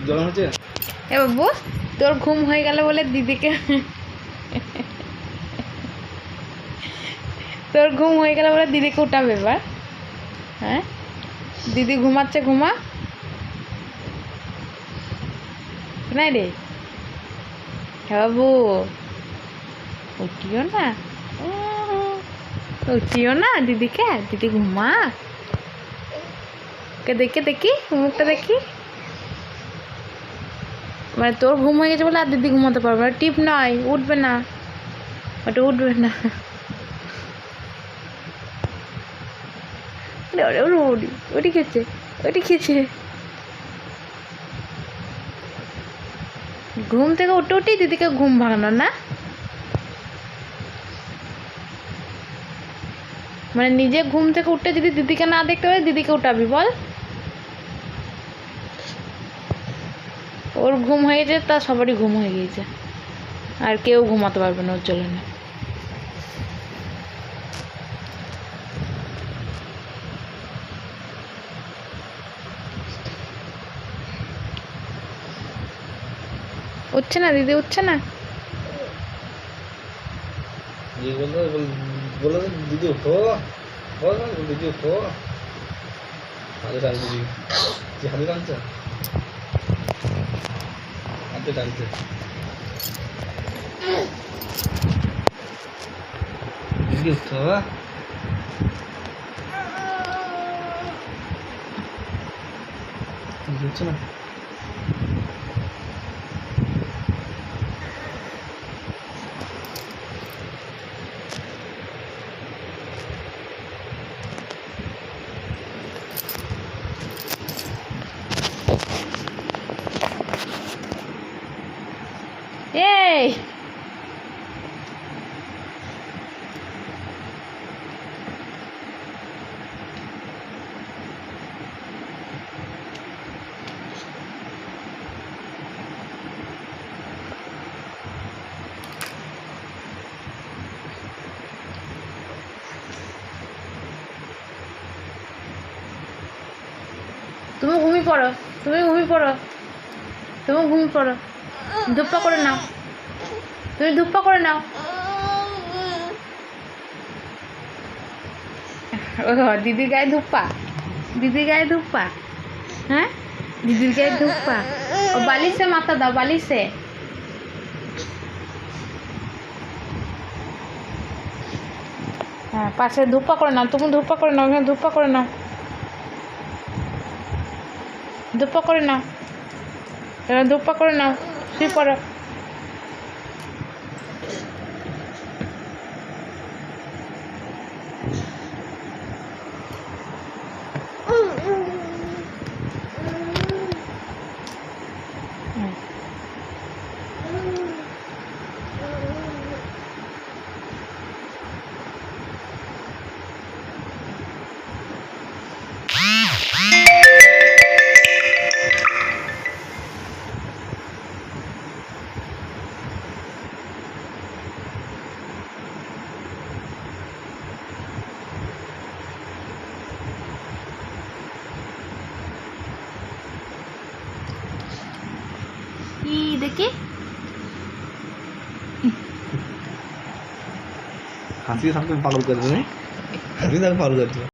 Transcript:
জ্বলন হচ্ছে। এ বাবু, তোর ঘুম হয়ে গেল বলে দিদিকে তোর ঘুম হয়ে গেল বলে দিদিকে উঠাবে এবার। হ্যাঁ, দিদি ঘুমাচ্ছে, ঘুমা নাই রে। হ্যাঁ বাবু, উঠিও না, উঠিও না দিদিকে, দিদি ঘুমা। কে দেখি দেখি মুখটা দেখি। মানে তোর ঘুম হয়ে গেছে বলে আর দিদি ঘুমাতে পারবে না। টিপ নয়, উঠবে না, ওটা উঠবে না। ওটি খেয়েছে, ওটি খেয়েছে। ঘুম থেকে উঠে উঠেই দিদিকে ঘুম ভাঙানো না, মানে নিজে ঘুম থেকে উঠে যদি দিদিকে না দেখতে পারে দিদিকে উঠাবি বল। ওর ঘুম হয়ে গেছে, তা সবারই ঘুম হয়ে গিয়েছে, আর কেউ ঘুমাতে পারবে না ওর জন্য। উঠছে না দিদি, উঠছে না। বলো দিদি উঠো, বল দিদি উঠো। হাতে টানছে দিদি, হাতে টানছে, হাতে টানছে। দিদি উঠো, উঠছে না। এই তুমি ঘুমিয়ে পড়ো, তুমি ঘুমিয়ে পড়ো, তুমি ঘুমিয়ে পড়ো। ধূপটা করে নাও, তুমি ধূপটা করে নাও। ও দিদির গায়ে ধূপা, দিদির গায়ে ধূপা। হ্যাঁ, দিদির গায়ে ধূপা। ও বালিশে মাথা দাও, বালিশে। হ্যাঁ, পাশে ধূপা করে নাও, তুমি ধূপা করে নাও, এখানে ধূপা করে নাও, ধূপা করে নাও, এবার ধূপা করে নাও, শুয়ে পড়ো। কি দেখি হাসি सबको पागल कर रहे हैं, हाथी सबको पागल कर रहे हैं।